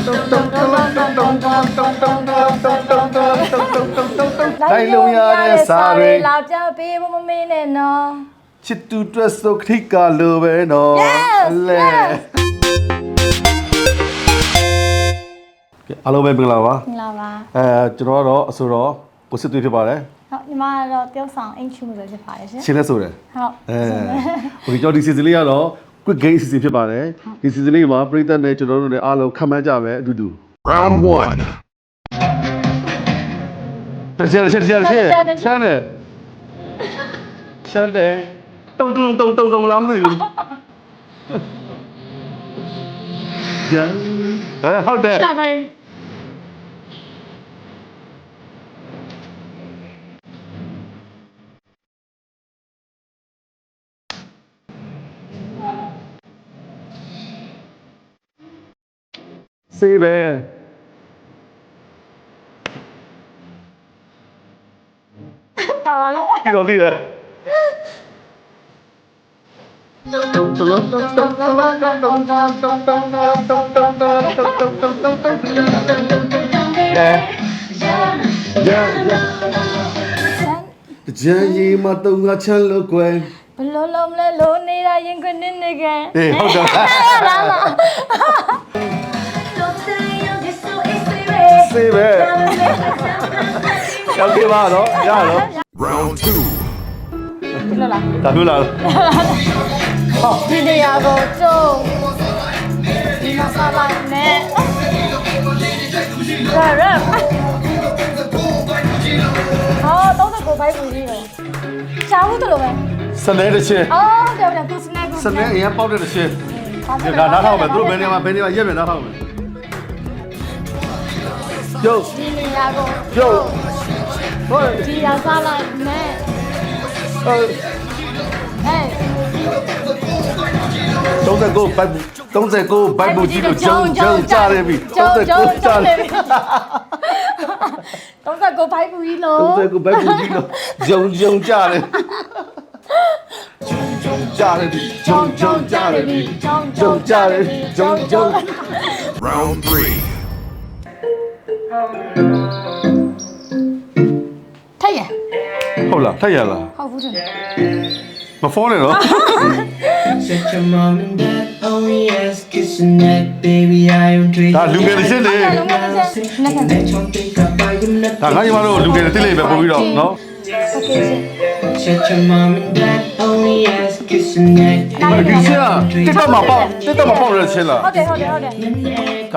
လိုက်လို့ရတဲ့စားတွေ လာကြပေးမမင်းနဲ့နော် ချစ်တူတွက်ဆိုခတိကလိုပဲနော်လဲအားလုံးပဲမင်္ဂလာပါ မင်္ဂလာပါ ကျွန်တော်ကတော့အဆိုတော့ကိုစစ်သွေးဖြစ်ပါတယ် ဟုတ်ညီမကတော့တယောက်ဆောင်အင်ချူလို့ဖြစ်ပါတယ်ရှင် ရှင်းလဲဆိုတယ် ဟုတ် ဟိုဒီကျွန်တော်ဒီ season လေးကတော့ quick game season ဖြစ်ပါတယ်ဒီ season လေးမှာပရိသတ်နဲ့ကျွန်တော်တို့လည်းအားလုံးခံမှန်းကြမယ်အတူတူ Round 1. ရှင်းတယ်တုံလာမသိဘူးဂျန်ဟုတ်တယ် ရှာပါစေးပဲဒီလိုလေးဂျန်ရီမတုံငါချမ်းလို့ကွယ် ဘလို့လုံးလဲလို့နေတာရင်ခွနေနေကန် ဟေးဟုတ်တယ် လာလာ စေးပဲရောက်ပြီပါတော့ရတော့ Round 2. ဒီလိုလား ဒါမျိုးလား ဒီနေရာကိုကျုံဒီမှာစားလိုက်နဲ့ရရတော့တော့ဘိုက်ဘူးကြီးရောရှားဘူးတို့လိုပဲ စနေတစ်ချင်း အော်တယ်တယ်သူစနေကူ စနေအရင်ပေါက်တဲ့တစ်ချင်းဒါနားထောင်မယ်သူတို့ဘယ်နေရာရက်မယ်နားထောင်မယ်ယုတ် ဒီနေရာကို ယုတ်ဟို ဒီရာစားလိုက်နဲ့ ဟို ဟဲ့ 39ဘိုက်ဘူးကြီးလို့ဂျုံကြရပြီ39ကြတယ် 39ဘိုက်ဘူးကြီးလို့ 39ဘိုက်ဘူးကြီးလို့ဂျုံကြတယ်ကြတယ်ပြီဂျုံကြတယ်ပြီဂျုံ Round 3. ထိုက်ရ ဟုတ်လားထက်ရလား ဟုတ်ဘူးတယ် မဖုန်းနဲ့နော် Shut your mom and dad, oh yes, kiss your neck, baby, I am dreaming. ဒါလူငယ်တစ်ချင်းတွေ လုံးဝမစနဲ့ကန် Let you think about you, let ဒါငါညီမတို့လူငယ်တွေတိလိမ့်ပဲပို့ပြီးတော့နော် โอเคရှင် Shut your mom and dad, oh yes, kiss your neck, ဒီချင်းကတစ်တော့မပေါက်ရချင်းလား ဟုတ်တယ် ဒါ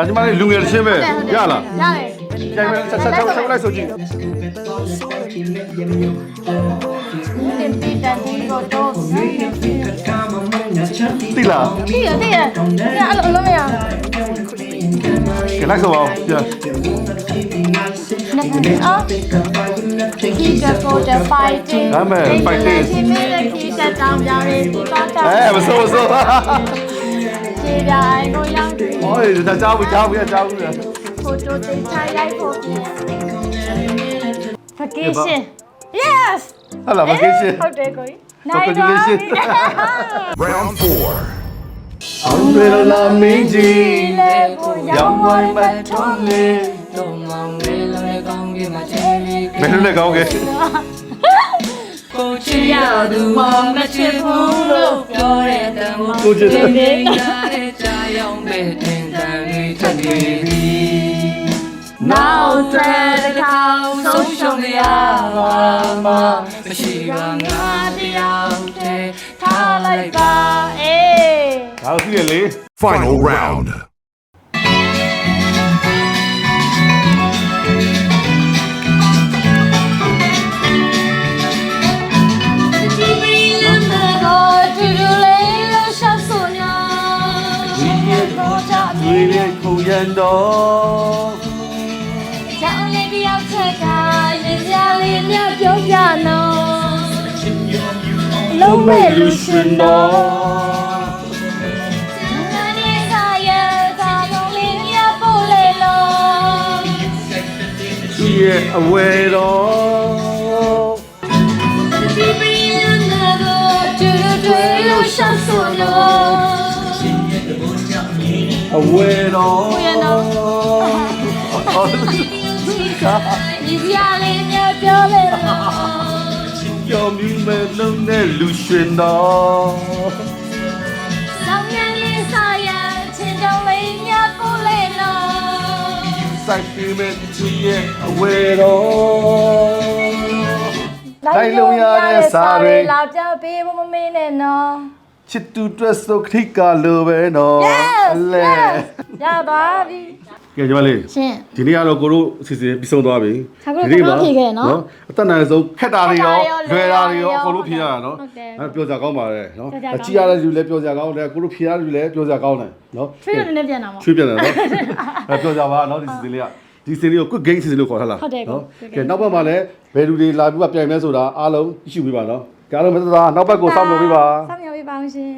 ညီမလေးလူငယ်တစ်ချင်းပဲရလား ရတယ် ကြိုင်မယ်ဆက်လိုက်ဆိုကြည့် တင်တီတန်ဒီကိုတော့ တိလား တီးရအဲ့လိုမရ ကလိုက်ဆိုပါဦးပြ နဲ့ကန်အော်ဒီကကိုတဲ့ fighting ဒီမင်းကီတက်တောင်ပြောင်းရေးဒီကောတောင် မစိုး ခြေတိုင်းကိုရောက်တယ် ဟောဒါကြောက်ဘူး ဖိုတိုတင်ချိုင်လိုက်ဖို့ vacation yes ဟာလာ vacation ဟုတ်တယ်ကို Congratulations. Round 4. အောင်ရလာမင်းကြီးရောင်းဝိုင်းမထုံးလေမင်းလည်းကောင်းကဲ ကိုချီရသူမောင်မချစ်ဘူးလို့ပြောတဲ့တန်မို့ ကိုကြည့်တယ် နေရတဲ့ကြာရောက်မဲ့တင်တန်လေးထပ်နေပြီ Now dread the cow ဆုံးရှုံးရပါမမရှိပါငါတရားတဲ့ထားလိုက်ပါ အေး ဒါသိရလေ Final round. ဒီလေခုရန်တော် ကြောင်လေးတယောက်ချက်ကရင်ပြလေးမြပြောပြနော်လုံးမဲ့လူရှင်တော်ငါနေကရဲ့သာလုံးလေးမြပို့လေလို့ သူရဲ့အဝယ်တော် ဒီပရီလန်တော့တူတူလို့ရှောက်ဆိုလို့ အဝယ်တော် ဝေးနော် ဒီစရာလေးများပြောလေတော့ ကြောင်မြူးမဲ့လုံးနဲ့လူရွှင်တော် ဆောင်းရည်လေးဆောရချင်းတုံးလေးများပို့လေတော့ စိုက်ပြီးမဲ့သူရဲ့အဝဲတော်တိုင်းလုံးရတဲ့စားတွေ လောက်ကြပေးဖို့မမေးနဲ့နော် ချစ်သူတွက်ဆိုခတိကလိုပဲနော် Yes ရပါပြီ ကဲညီမလေး ရှင် ဒီနေ့ကတော့ကိုတို့အစီအစဉ်ပြီးဆုံးသွားပြီ ခါကိုတို့ကောင်းဖြေခဲ့နော် အသက်နိုင်ဆုံးခက်တာတွေရော ခက်တာတွေရော လွယ်တာတွေရောအကုန်လုံးဖြေရတာနော် ဟုတ်တယ် အဲပြောစရာကောင်းပါတယ်နော် ပြောစရာကောင်း အကြည့်ရတဲ့လူလည်းပြောစရာကောင်းတယ်ကိုတို့ဖြေရတဲ့လူလည်းပြောစရာကောင်းတယ်နော် ချွေးရနေပြန်တာပေါ့ ချွေးပြန်တယ်နော်အဲပြောကြပါနော်ဒီစီစဉ်လေးကဒီစီစဉ်လေးကို quick game စီစဉ်လို့ခေါ်ထားလား ဟုတ်တယ် ကဲနောက်ဘက်မှာလည်းဘယ်လူတွေလာပြီးပြိုင်မဲဆိုတာအားလုံးကြည့်ရှုပေးပါနော်ကြားလို့မသသားနောက်ဘက်ကိုစောင့်မျှော်ပေးပါ စောင့်မျှော်ပေးပါအောင်ရှင်